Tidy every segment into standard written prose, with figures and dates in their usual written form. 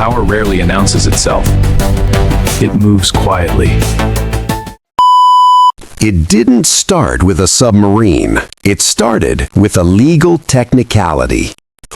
power rarely announces itself. It moves quietly. It didn't start with a submarine. It started with a legal technicality.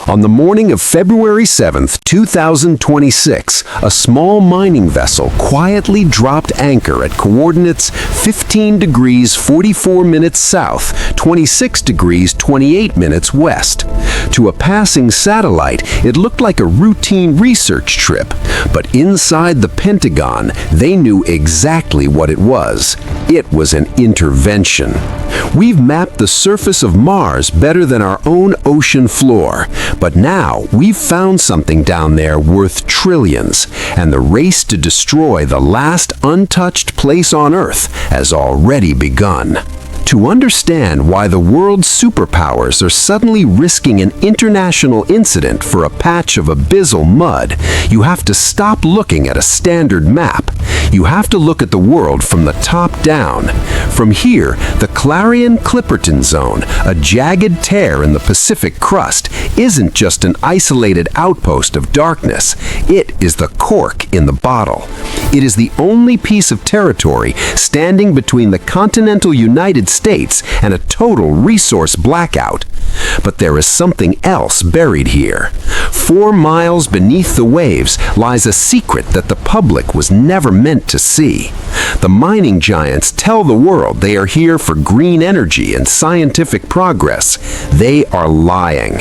On the morning of February 7th, 2026, a small mining vessel quietly dropped anchor at coordinates 15 degrees 44 minutes south, 26 degrees 28 minutes west. To a passing satellite, it looked like a routine research trip, but inside the Pentagon, they knew exactly what it was. It was an intervention. We've mapped the surface of Mars better than our own ocean floor, but now we've found something down there worth trillions, and the race to destroy the last untouched place on Earth has already begun. To understand why the world's superpowers are suddenly risking an international incident for a patch of abyssal mud, you have to stop looking at a standard map. You have to look at the world from the top down. From here, the Clarion-Clipperton zone, a jagged tear in the Pacific crust, isn't just an isolated outpost of darkness. It is the cork in the bottle. It is the only piece of territory standing between the continental United States and a total resource blackout. But there is something else buried here. 4 miles beneath the waves lies a secret that the public was never meant to see. The mining giants tell the world they are here for green energy and scientific progress. They are lying.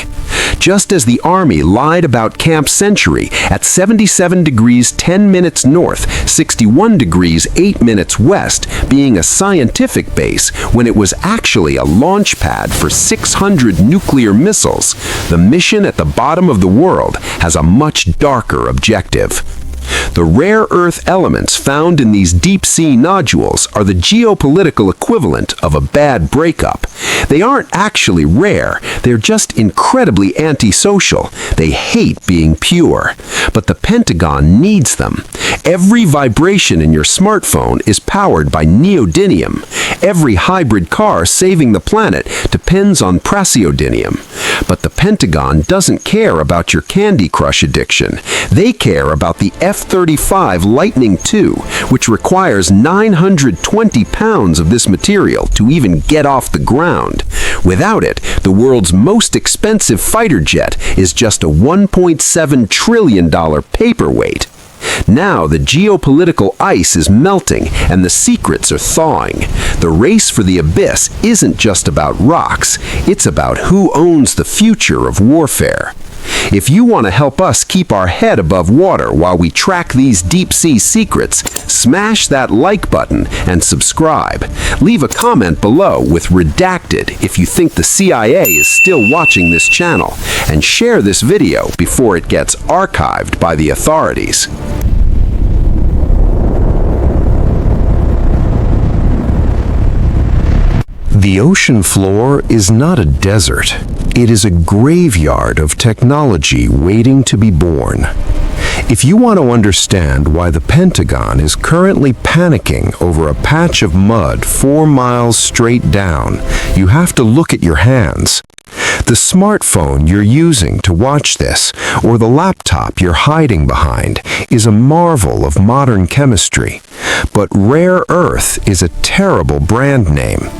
Just as the Army lied about Camp Century at 77 degrees 10 minutes north, 61 degrees 8 minutes west, being a scientific base when it was actually a launch pad for 600 nuclear missiles, the mission at the bottom of the world has a much darker objective. The rare earth elements found in these deep-sea nodules are the geopolitical equivalent of a bad breakup. They aren't actually rare, they're just incredibly antisocial. They hate being pure. But the Pentagon needs them. Every vibration in your smartphone is powered by neodymium. Every hybrid car saving the planet depends on praseodymium. But the Pentagon doesn't care about your Candy Crush addiction. They care about the F-35 Lightning II, which requires 920 pounds of this material to even get off the ground. Without it, the world's most expensive fighter jet is just a $1.7 trillion paperweight. Now the geopolitical ice is melting and the secrets are thawing. The race for the abyss isn't just about rocks, it's about who owns the future of warfare. If you want to help us keep our head above water while we track these deep-sea secrets, smash that like button and subscribe. Leave a comment below with redacted if you think the CIA is still watching this channel, and share this video before it gets archived by the authorities. The ocean floor is not a desert. It is a graveyard of technology waiting to be born. If you want to understand why the Pentagon is currently panicking over a patch of mud 4 miles straight down, you have to look at your hands. The smartphone you're using to watch this, or the laptop you're hiding behind, is a marvel of modern chemistry. But rare earth is a terrible brand name.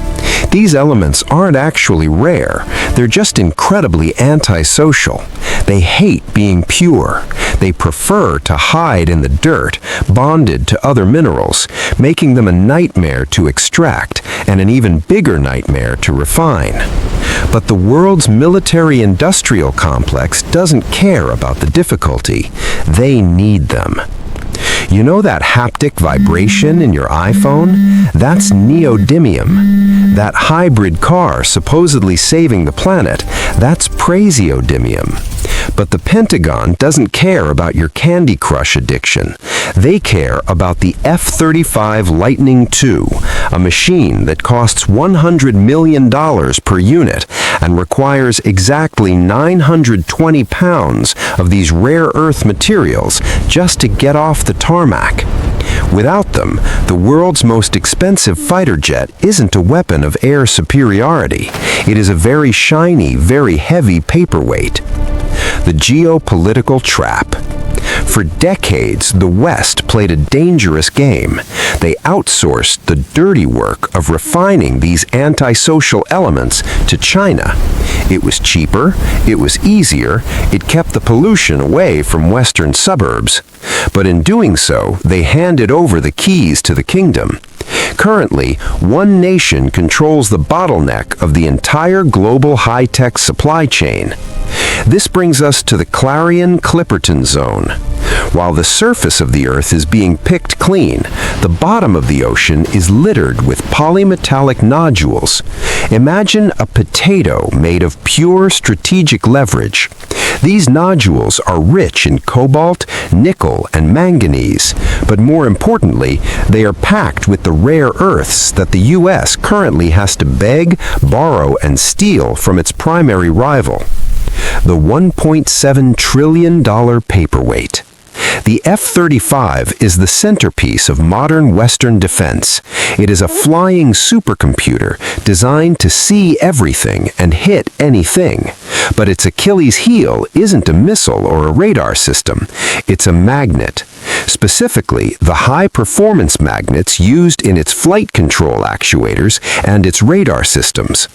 These elements aren't actually rare, they're just incredibly antisocial. They hate being pure. They prefer to hide in the dirt, bonded to other minerals, making them a nightmare to extract and an even bigger nightmare to refine. But the world's military-industrial complex doesn't care about the difficulty. They need them. You know that haptic vibration in your iPhone? That's neodymium. That hybrid car supposedly saving the planet, that's praseodymium. But the Pentagon doesn't care about your Candy Crush addiction. They care about the F-35 Lightning II, a machine that costs $100 million per unit and requires exactly 920 pounds of these rare earth materials just to get off the tarmac. Without them, the world's most expensive fighter jet isn't a weapon of air superiority. It is a very shiny, very heavy paperweight. The geopolitical trap. For decades, the West played a dangerous game. They outsourced the dirty work of refining these antisocial elements to China. It was cheaper, it was easier, it kept the pollution away from western suburbs. But in doing so, they handed over the keys to the kingdom. Currently, one nation controls the bottleneck of the entire global high-tech supply chain. This brings us to the Clarion-Clipperton zone. While the surface of the Earth is being picked clean, the bottom of the ocean is littered with polymetallic nodules. Imagine a potato made of pure strategic leverage. These nodules are rich in cobalt, nickel, and manganese, but more importantly, they are packed with the rare earths that the U.S. currently has to beg, borrow, and steal from its primary rival. The $1.7 trillion paperweight. The F-35 is the centerpiece of modern Western defense. It is a flying supercomputer designed to see everything and hit anything. But its Achilles heel isn't a missile or a radar system. It's a magnet. Specifically, the high-performance magnets used in its flight control actuators and its radar systems.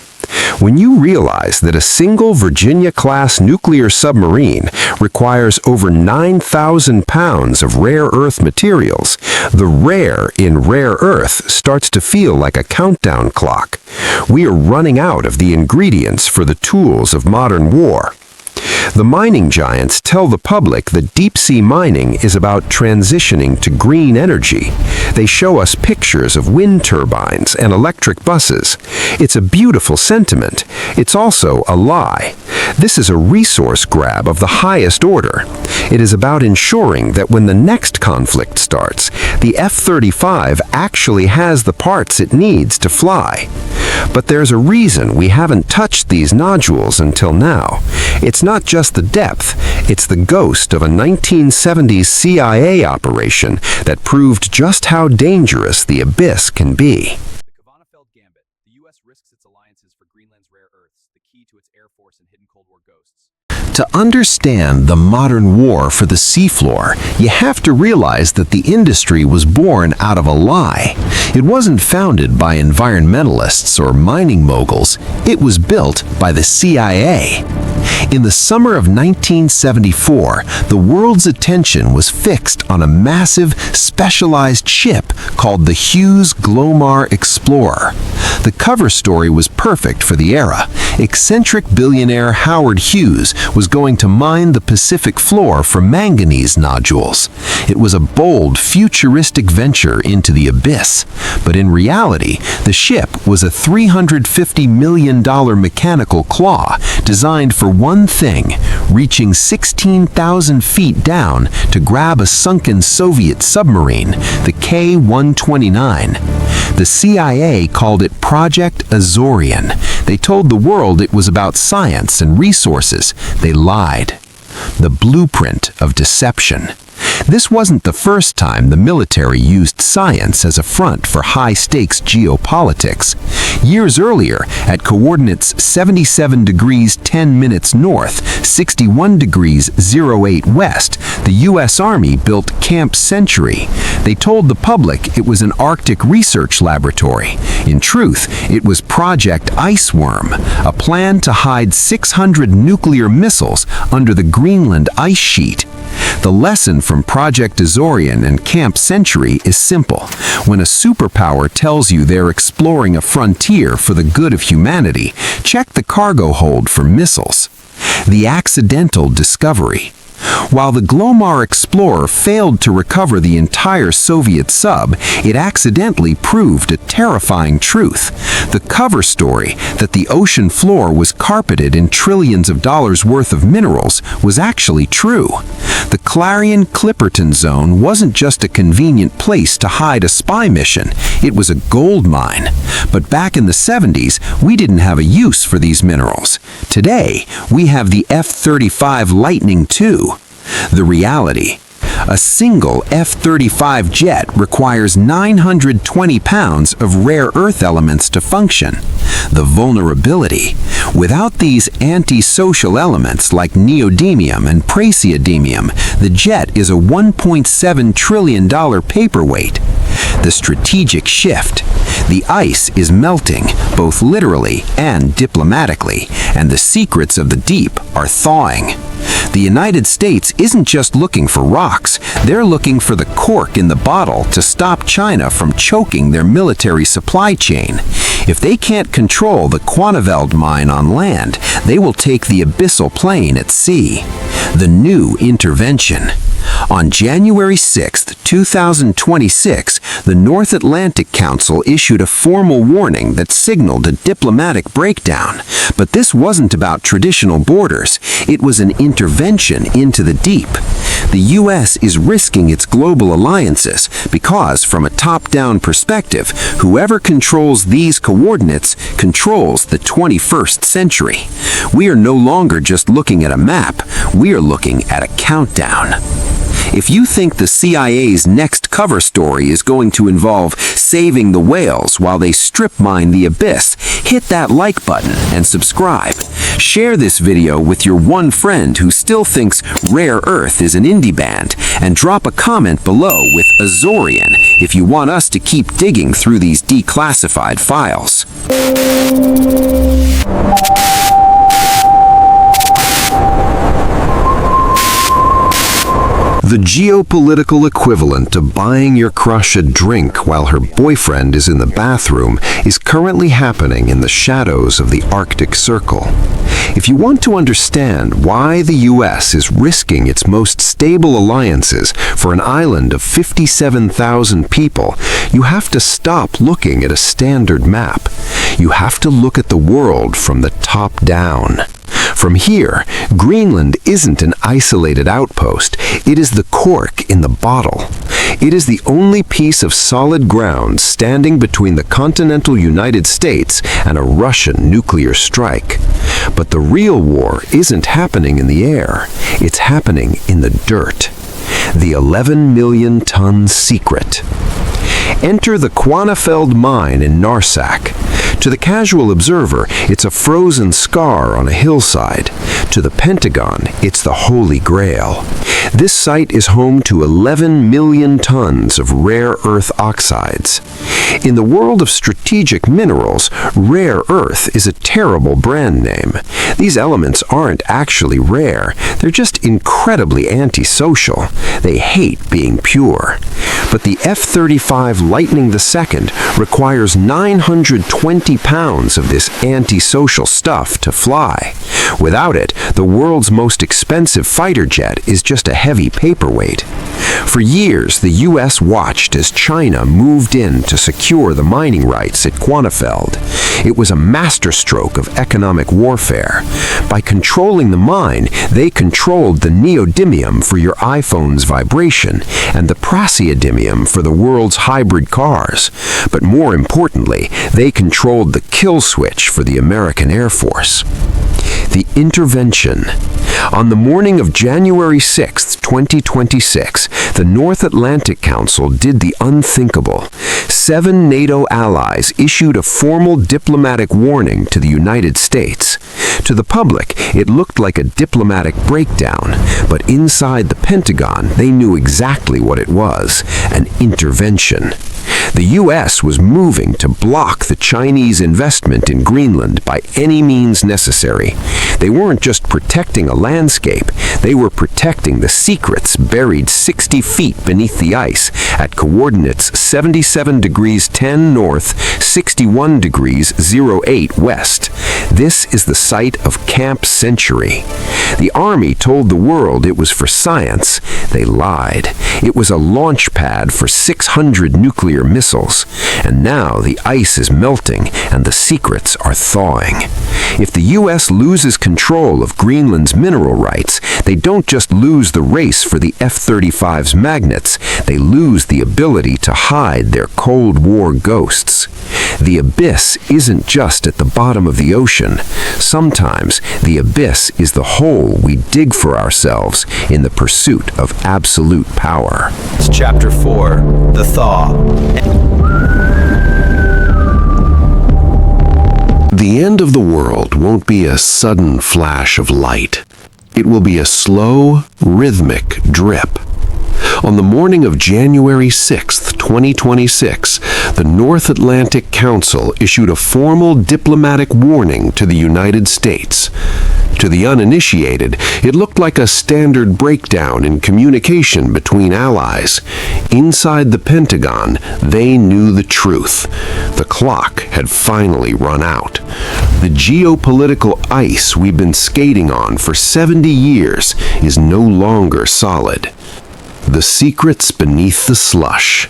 When you realize that a single Virginia-class nuclear submarine requires over 9,000 pounds of rare earth materials, the rare in rare earth starts to feel like a countdown clock. We are running out of the ingredients for the tools of modern war. The mining giants tell the public that deep-sea mining is about transitioning to green energy. They show us pictures of wind turbines and electric buses. It's a beautiful sentiment. It's also a lie. This is a resource grab of the highest order. It is about ensuring that when the next conflict starts, the F-35 actually has the parts it needs to fly. But there's a reason we haven't touched these nodules until now. It's not just the depth, it's the ghost of a 1970s CIA operation that proved just how dangerous the abyss can be. The Kvanefjeld Gambit. The U.S. risks its alliances for Greenland's rare earths, the key to its Air Force and hidden Cold War ghosts. To understand the modern war for the seafloor, you have to realize that the industry was born out of a lie. It wasn't founded by environmentalists or mining moguls. It was built by the CIA. In the summer of 1974, the world's attention was fixed on a massive, specialized ship called the Hughes Glomar Explorer. The cover story was perfect for the era. Eccentric billionaire Howard Hughes was going to mine the Pacific floor for manganese nodules. It was a bold, futuristic venture into the abyss. But in reality, the ship was a $350 million mechanical claw designed for one thing, reaching 16,000 feet down to grab a sunken Soviet submarine, the K-129. The CIA called it Project Azorian. They told the world it was about science and resources. They lied. The blueprint of deception. This wasn't the first time the military used science as a front for high-stakes geopolitics. Years earlier, at coordinates 77 degrees 10 minutes north, 61 degrees 08 west, the U.S. Army built Camp Century. They told the public it was an Arctic research laboratory. In truth, it was Project Iceworm, a plan to hide 600 nuclear missiles under the Greenland ice sheet. The lesson from Project Azorian and Camp Century is simple. When a superpower tells you they're exploring a frontier for the good of humanity, check the cargo hold for missiles. The accidental discovery. While the Glomar Explorer failed to recover the entire Soviet sub, it accidentally proved a terrifying truth. The cover story, that the ocean floor was carpeted in trillions of dollars worth of minerals, was actually true. The Clarion-Clipperton zone wasn't just a convenient place to hide a spy mission, it was a gold mine. But back in the 70s, we didn't have a use for these minerals. Today, we have the F-35 Lightning II. The reality. A single F-35 jet requires 920 pounds of rare earth elements to function. The vulnerability. Without these antisocial elements like neodymium and praseodymium, the jet is a $1.7 trillion paperweight. The strategic shift. The ice is melting, both literally and diplomatically, and the secrets of the deep are thawing. The United States isn't just looking for rocks, they're looking for the cork in the bottle to stop China from choking their military supply chain. If they can't control the Kvanefjeld mine on land, they will take the abyssal plain at sea. The new intervention. On January 6, 2026, the North Atlantic Council issued a formal warning that signaled a diplomatic breakdown. But this wasn't about traditional borders. It was an intervention into the deep. The U.S. is risking its global alliances because, from a top-down perspective, whoever controls these coordinates controls the 21st century. We are no longer just looking at a map. We are looking at a countdown. If you think the CIA's next cover story is going to involve saving the whales while they strip mine the abyss, hit that like button and subscribe. Share this video with your one friend who still thinks Rare Earth is an indie band, and drop a comment below with Azorian if you want us to keep digging through these declassified files. The geopolitical equivalent of buying your crush a drink while her boyfriend is in the bathroom is currently happening in the shadows of the Arctic Circle. If you want to understand why the U.S. is risking its most stable alliances for an island of 57,000 people, you have to stop looking at a standard map. You have to look at the world from the top down. From here, Greenland isn't an isolated outpost. It is the cork in the bottle. It is the only piece of solid ground standing between the continental United States and a Russian nuclear strike. But the real war isn't happening in the air. It's happening in the dirt. The 11 million ton secret. Enter the Kvanefjeld mine in Narsak. To the casual observer, it's a frozen scar on a hillside. To the Pentagon, it's the Holy Grail. This site is home to 11 million tons of rare earth oxides. In the world of strategic minerals, rare earth is a terrible brand name. These elements aren't actually rare, they're just incredibly antisocial. They hate being pure. But the F-35 Lightning II requires 920 pounds of this antisocial stuff to fly. Without it, the world's most expensive fighter jet is just a heavy paperweight. For years, the U.S. watched as China moved in to secure the mining rights at Kvanefjeld. It was a masterstroke of economic warfare. By controlling the mine, they controlled the neodymium for your iPhone's vibration and the praseodymium for the world's hybrid cars. But more importantly, they controlled the kill switch for the American Air Force. The intervention. On the morning of January 6, 2026, the North Atlantic Council did the unthinkable. 7 NATO allies issued a formal diplomatic warning to the United States. To the public, it looked like a diplomatic breakdown, but inside the Pentagon, they knew exactly what it was: an intervention. The U.S. was moving to block the Chinese investment in Greenland by any means necessary. They weren't just protecting a landscape, they were protecting the secrets buried 60 feet beneath the ice at coordinates 77 degrees 10 north, 61 degrees 08 west. This is the site of Camp Century. The Army told the world it was for science. They lied. It was a launch pad for 600 nuclear missiles. And now the ice is melting and the secrets are thawing. If the U.S. loses control of Greenland's mineral rights, they don't just lose the race for the F-35's magnets, they lose the ability to hide their Cold War ghosts. The abyss isn't just at the bottom of the ocean. Sometimes the abyss is the hole we dig for ourselves in the pursuit of absolute power. Chapter 4, The Thaw. The end of the world won't be a sudden flash of light. It will be a slow, rhythmic drip. On the morning of January 6, 2026, the North Atlantic Council issued a formal diplomatic warning to the United States. To the uninitiated, it looked like a standard breakdown in communication between allies. Inside the Pentagon, they knew the truth. The clock had finally run out. The geopolitical ice we've been skating on for 70 years is no longer solid. The secrets beneath the slush.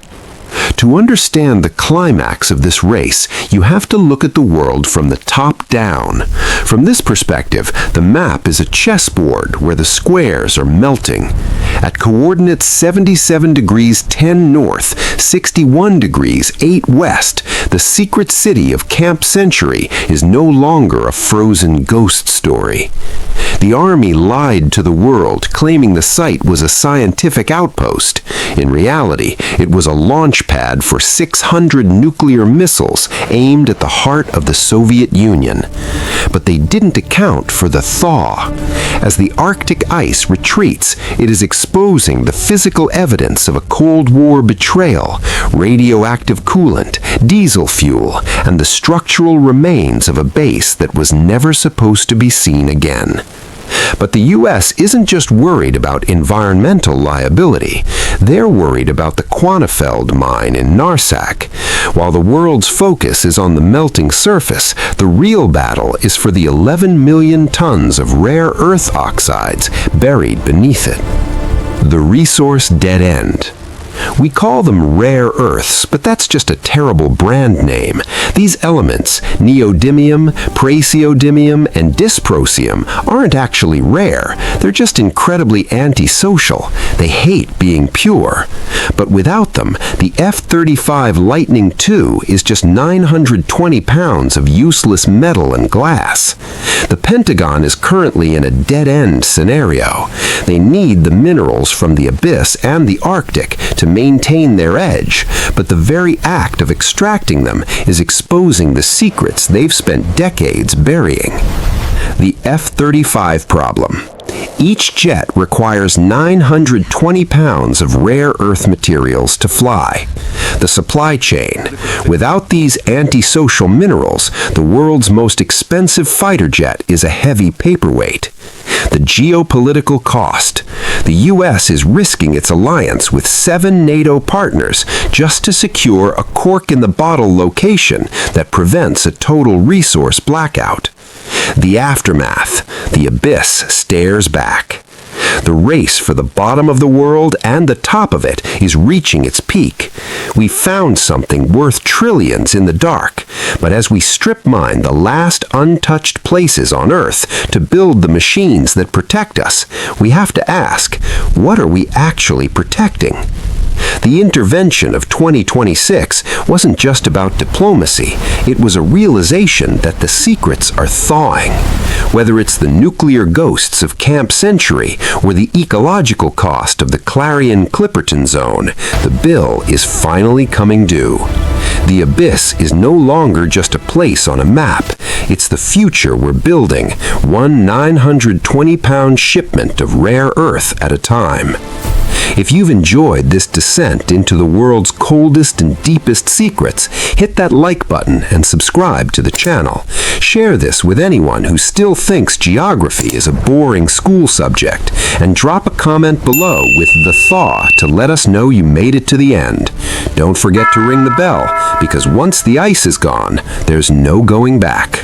To understand the climax of this race, you have to look at the world from the top down. From this perspective, the map is a chessboard where the squares are melting. At coordinates 77 degrees 10 north, 61 degrees 8 west, the secret city of Camp Century is no longer a frozen ghost story. The army lied to the world, claiming the site was a scientific outpost. In reality, it was a launch pad for 600 nuclear missiles aimed at the heart of the Soviet Union. But they didn't account for the thaw. As the Arctic ice retreats, it is exposing the physical evidence of a Cold War betrayal, radioactive coolant, diesel fuel, and the structural remains of a base that was never supposed to be seen again. But the U.S. isn't just worried about environmental liability. They're worried about the Kvanefjeld mine in Narsak. While the world's focus is on the melting surface, the real battle is for the 11 million tons of rare earth oxides buried beneath it. The resource dead end. We call them rare earths, but that's just a terrible brand name. These elements, neodymium, praseodymium, and dysprosium, aren't actually rare. They're just incredibly antisocial. They hate being pure. But without them, the F-35 Lightning II is just 920 pounds of useless metal and glass. The Pentagon is currently in a dead-end scenario. They need the minerals from the abyss and the Arctic to maintain their edge, but the very act of extracting them is exposing the secrets they've spent decades burying. The F-35 problem. Each jet requires 920 pounds of rare earth materials to fly. The supply chain. Without these antisocial minerals, the world's most expensive fighter jet is a heavy paperweight. The geopolitical cost. The U.S. is risking its alliance with 7 NATO partners just to secure a cork-in-the-bottle location that prevents a total resource blackout. The aftermath. The abyss stares back. The race for the bottom of the world and the top of it is reaching its peak. We found something worth trillions in the dark, but as we strip mine the last untouched places on Earth to build the machines that protect us, we have to ask, what are we actually protecting? The intervention of 2026 wasn't just about diplomacy. It was a realization that the secrets are thawing. Whether it's the nuclear ghosts of Camp Century or the ecological cost of the Clarion-Clipperton zone, the bill is finally coming due. The abyss is no longer just a place on a map. It's the future we're building, one 920-pound shipment of rare earth at a time. If you've enjoyed this descent into the world's coldest and deepest secrets, hit that like button and subscribe to the channel. Share this with anyone who still thinks geography is a boring school subject, and drop a comment below with the Thaw to let us know you made it to the end. Don't forget to ring the bell, because once the ice is gone, there's no going back.